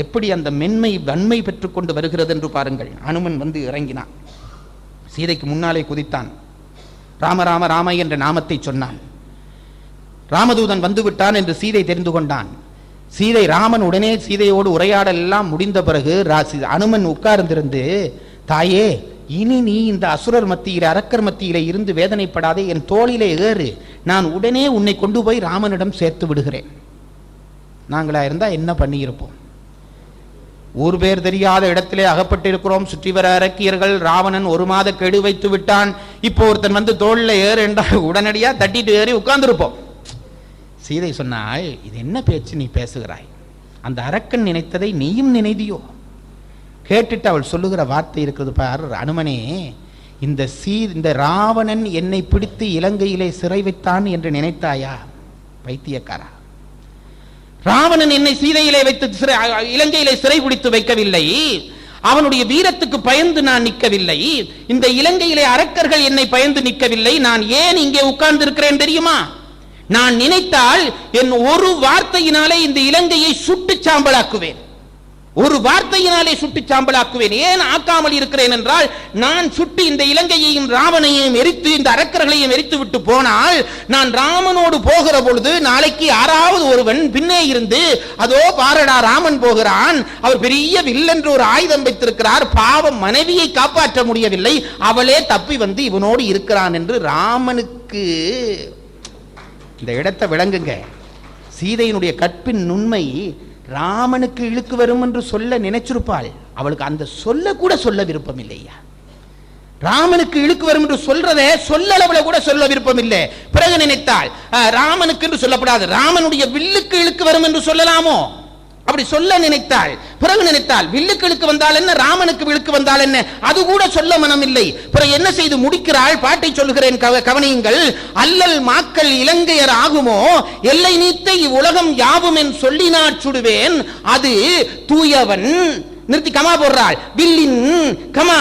எப்படி அந்த மென்மை வன்மை பெற்றுக்கொண்டு வருகிறது என்று பாருங்கள். அனுமன் வந்து இறங்கினான், சீதைக்கு முன்னாலே குதித்தான், ராம ராம ராம என்ற நாமத்தை சொன்னான். ராமதூதன் வந்துவிட்டான் என்று சீதை தெரிந்து கொண்டான். சீதை ராமன் உடனே சீதையோடு உரையாடல் எல்லாம் முடிந்த பிறகு அனுமன் உட்கார்ந்திருந்து, தாயே, இனி நீ இந்த அசுரர் மத்தியிலே அரக்கர் மத்தியிலே இருந்து வேதனைப்படாதே, என் தோளிலே ஏறு, நான் உடனே உன்னை கொண்டு போய் ராமனிடம் சேர்த்து விடுகிறேன். நாங்களா இருந்தா என்ன பண்ணியிருப்போம்? ஊர் பேர் தெரியாத இடத்திலே அகப்பட்டிருக்கிறோம், சுற்றி வர அரக்கியர்கள், ராவணன் 1 மாத கெடு வைத்து விட்டான், இப்போ ஒருத்தன் வந்து தோளில் ஏறு என்றால் உடனடியா தட்டிட்டு ஏறி உட்கார்ந்துருப்போம். சீதை சொன்னாள், இது என்ன பேச்சு நீ பேசுகிறாய்? அந்த அரக்கன் நினைத்ததை நீயும் நினைதியோ? கேட்டுட்டு அவள் சொல்லுகிற வார்த்தை இருக்கிறது பார், அனுமனே, இந்த ராவணன் என்னை பிடித்து இலங்கையிலே சிறை வைத்தான் என்று நினைத்தாயா? பைத்தியக்காரா, ராவணன் என்னை சீதையிலே வைத்து இலங்கையிலே சிறை பிடித்து வைக்கவில்லை. அவனுடைய வீரத்துக்கு பயந்து நான் நிற்கவில்லை. இந்த இலங்கையிலே அரக்கர்கள் என்னை பயந்து நிற்கவில்லை. நான் ஏன் இங்கே உட்கார்ந்து இருக்கிறேன் தெரியுமா? நான் நினைத்தால் என் ஒரு வார்த்தையினாலே இந்த இலங்கையை சுட்டு சாம்பலாக்குவேன். ஒரு வார்த்தையினாலே சுட்டு சாம்பலாக்குவேன். ஏன் ஆக்காமல் இருக்கிறேன் என்றால், நான் சுட்டு இந்த இலங்கையையும் ராவணையும் எரித்து இந்த அரக்கர்களையும் எரித்து விட்டு போனால், நான் ராமனோடு போகிற பொழுது நாளைக்கு யாராவது ஒருவன் பின்னே இருந்து, அதோ பாரடா ராமன் போகிறான், அவர் பெரிய வில்லென்று ஒரு ஆயுதம் வைத்திருக்கிறார், பாவம் மனைவியை காப்பாற்ற முடியவில்லை, அவளே தப்பி வந்து இவனோடு இருக்கிறான் என்று ராமனுக்கு இந்த இடத்தை விளங்குங்க. சீதையினுடைய கற்பின் நுண்மை ராமனுக்கு இழுக்கு வரும் என்று சொல்ல நினைச்சிருப்பாள். அவளுக்கு அந்த சொல்ல கூட சொல்ல விருப்பம் இல்லையா? ராமனுக்கு இழுக்கு வரும் என்று சொல்றதே சொல்லளவுல கூட சொல்ல விருப்பம் இல்லை. பிறகு நினைத்தாள், ராமனுக்கு என்று சொல்லப்படாது, ராமனுடைய வில்லுக்கு இழுக்கு வரும் என்று சொல்லலாமோ? அப்படி சொல்ல நினைத்தாள். பிறகு நினைத்தாள், வில்லுக்கு இழுக்கு வந்தால் என்ன, ராமனுக்கு விழுக்கு வந்தால் என்ன, அது கூட சொல்ல மனம் இல்லை. பிறகு என்ன செய்து முடிக்கிறாள்? பாட்டை சொல்லுகிறேன், கவனியுங்கள். அல்லல் மாக்கள் இலங்கையர் ஆகுமோ, எல்லை நீத்த இவ்வுலகம் யாவும் என் சொல்லினாற் சுடுவேன், அது தூயவன், நிறுத்தி கமா போடுறாள், வில்லின் கமா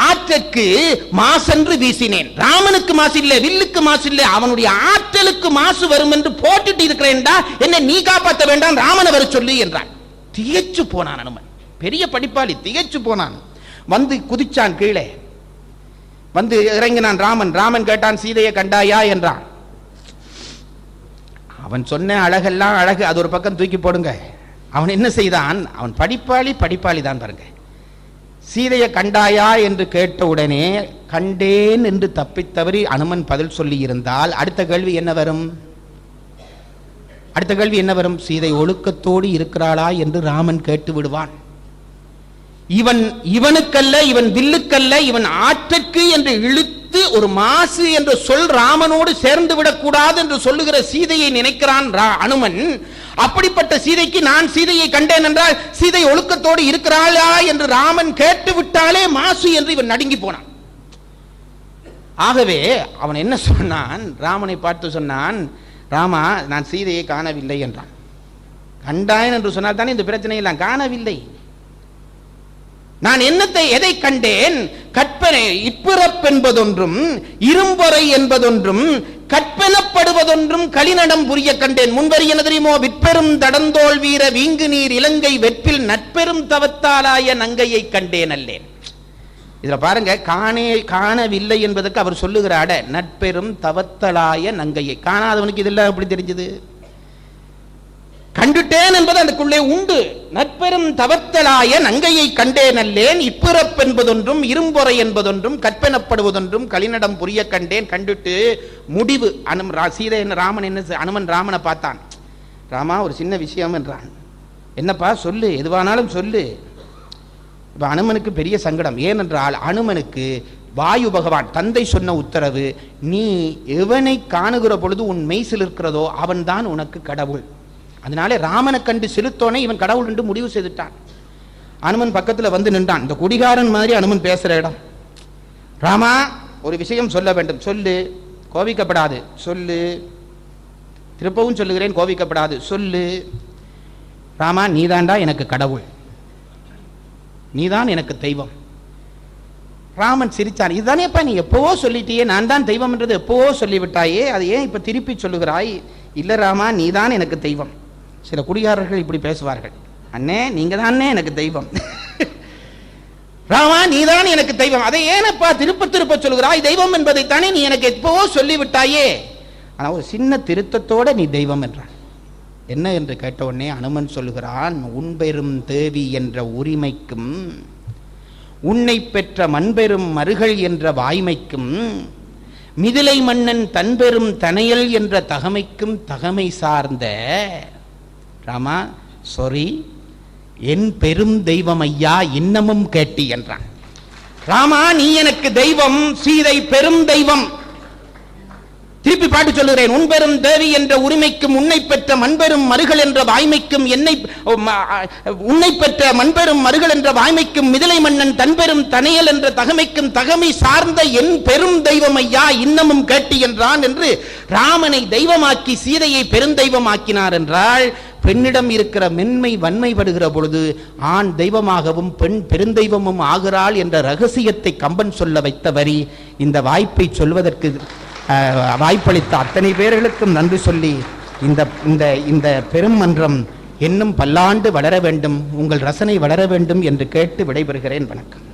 ஆற்றற்கு மாசென்று வீசினேன். ராமனுக்கு மாசு இல்லை, வில்லுக்கு மாசு இல்லை, அவனுடைய ஆற்றலுக்கு மாசு வரும் என்று போட்டுட்டு இருக்கிறேன்டா, என்ன நீ காப்பாற்ற வேண்டாம், ராமனை வர சொல்லி என்றான். திகைச்சு போனான் அனுமன், பெரிய படிப்பாளி, திகைச்சு போனான். வந்து குதிச்சான் கீழே, வந்து இறங்கினான் ராமன். ராமன் கேட்டான், சீதையை கண்டாயா என்றான். அவன் சொன்ன அழகெல்லாம் அழகு, அது ஒரு பக்கம் தூக்கி போடுங்க. அவன் என்ன செய்தான்? அவன் படிப்பாளி தான் பாருங்க. சீதையை கண்டாயா என்று கேட்ட உடனே கண்டேன் என்று தப்பித்தவறி அனுமன் பதில் சொல்லி இருந்தால் அடுத்த கேள்வி என்ன வரும்? சீதை ஒழுக்கத்தோடு இருக்கிறாளா என்று ராமன் கேட்டு விடுவான். இவனுக்கல்ல, இவன் வில்லுக்கல்ல, இவன் ஆற்றற்கு என்று இழுத்து ஒரு மாசு என்ற சொல் ராமனோடு சேர்ந்து விடக்கூடாது என்று சொல்லுகிற சீதையை நினைக்கிறான் அனுமன். அப்படிப்பட்ட சீதைக்கு நான் சீதையை கண்டேன் என்றால் சீதை ஒழுக்கத்தோடு இருக்கிறாளா என்று ராமன் கேட்டு விட்டாலே மாசு என்று இவன் நடுங்கி போனான். ஆகவே அவன் என்ன சொன்னான்? ராமனை பார்த்து சொன்னான், ராமா, நான் சீதையை காணவில்லை என்றான். கண்டாயன் என்று சொன்னால் தானே இந்த பிரச்சனையெல்லாம். காணவில்லை, நான் எதை கண்டேன்? கற்பனை இப்பிறப்பென்பதொன்றும் இரும்பொறை என்பதொன்றும் கற்பனப்படுவதொன்றும் களிநடம் புரிய கண்டேன். முன்வரி என்ன தெரியுமோ? விற்பெரும் தடந்தோல் வீர வீங்கு நீர் இலங்கை வெற்பில் நட்பெரும் தவத்தாலாய நங்கையை கண்டேன் அல்லேன். இதுல பாருங்க, காணவில்லை என்பதற்கு அவர் சொல்லுகிறாட நட்பெரும் தவத்தலாய நங்கையை. காணாதவனுக்கு இதெல்லாம் எப்படி தெரிஞ்சது? கண்டுட்டேன் என்பது அதுக்குள்ளே உண்டு. நட்பெரும் தவத்தலாய நங்கையை கண்டேன் அல்லேன், இப்பிறப்பென்பதொன்றும் இரும்பொறை என்பதொன்றும் கற்பனப்படுவதொன்றும் களிநடம் புரிய கண்டேன். கண்டுட்டு முடிவு சீதை அனுமன் ராமனை பார்த்தான். ராமா, ஒரு சின்ன விஷயம் என்றான். என்னப்பா சொல்லு, எதுவானாலும் சொல்லு. இப்ப அனுமனுக்கு பெரிய சங்கடம். ஏனென்றால் அனுமனுக்கு வாயு பகவான் தந்தை சொன்ன உத்தரவு, நீ எவனை காணுகிற பொழுது உன் மெய்சில் இருக்கிறதோ அவன் தான் உனக்கு கடவுள். அதனாலே ராமனை கண்டு செலுத்தோனே இவன் கடவுள் என்று முடிவு செய்துட்டான். அனுமன் பக்கத்தில் வந்து நின்றான். இந்த குடிகாரன் மாதிரி அனுமன் பேசுற இடம். ராமா, ஒரு விஷயம் சொல்ல வேண்டும், சொல்லு, கோபிக்கப்படாது, சொல்லு. திருப்பவும் சொல்லுகிறேன், கோபிக்கப்படாது, சொல்லு. ராமா, நீதாண்டா எனக்கு கடவுள், நீதான் எனக்கு தெய்வம். ராமன் சிரிச்சான். இதுதானேப்பா நீ எப்பவோ சொல்லிட்டியே, நான் தான் தெய்வம் என்றது எப்பவோ சொல்லிவிட்டாயே, அது ஏன் இப்ப திருப்பி சொல்லுகிறாய்? இல்ல ராமா, நீதான் எனக்கு தெய்வம். சில குடிகாரர்கள் இப்படி பேசுவார்கள். அண்ணே நீங்க தானே எனக்கு தெய்வம், ராமா நீதான் எனக்கு தெய்வம். அதை ஏனப்பா திருப்ப திருப்ப சொல்கிறாய்? தெய்வம் என்பதை தானே நீ எனக்கு எப்பவோ சொல்லிவிட்டாயே. ஆனா ஒரு சின்ன திருத்தத்தோட நீ தெய்வம் என்றான். என்ன என்று கேட்ட உடனே அனுமன் சொல்லுகிறான், உன் பெரும் தேவி என்ற உரிமைக்கும் உன்னை பெற்ற மண்பெரும் மருகள் என்ற வாய்மைக்கும் மிதிலை மன்னன் தன்பெரும் தனையல் என்ற தகமைக்கும் தகமை சார்ந்த ராமா சாரி, என் பெரும் தெய்வம் ஐயா இன்னமும் கேட்டி என்றான். ராமா நீ எனக்கு தெய்வம், சீதை பெரும் தெய்வம். திருப்பி பாட்டு சொல்லுகிறேன், உன் பெரும் தேவி என்ற உரிமைக்கும் உன்னை பெற்ற மண்பெரும் மருகள் என்ற வாய்மைக்கும் உன்னை பெற்ற மண்பெரும் மருகள் என்ற வாய்மைக்கும் மிதிலை மன்னன் தன்பெரும் தனையல் என்ற தகமைக்கும் தகமை சார்ந்த என் பெரும் தெய்வம் ஐயா இன்னமும் கேட்டி என்றான் என்று ராமனை தெய்வமாக்கி சீதையை பெருந்தெய்வமாக்கினார் என்றால், பெண்ணிடம் இருக்கிற மென்மை வன்மைப்படுகிற பொழுது ஆண் தெய்வமாகவும் பெண் பெருந்தெய்வமும் ஆகிறாள் என்ற ரகசியத்தை கம்பன் சொல்ல வைத்த வரி. இந்த வாய்ப்பை சொல்வதற்கு வாய்ப்பளித்த அத்தனை பேர்களுக்கும் நன்றி சொல்லி இந்த பெரும் மன்றம் இன்னும் பல்லாண்டு வளர வேண்டும், உங்கள் ரசனை வளர வேண்டும் என்று கேட்டு விடைபெறுகிறேன். வணக்கம்.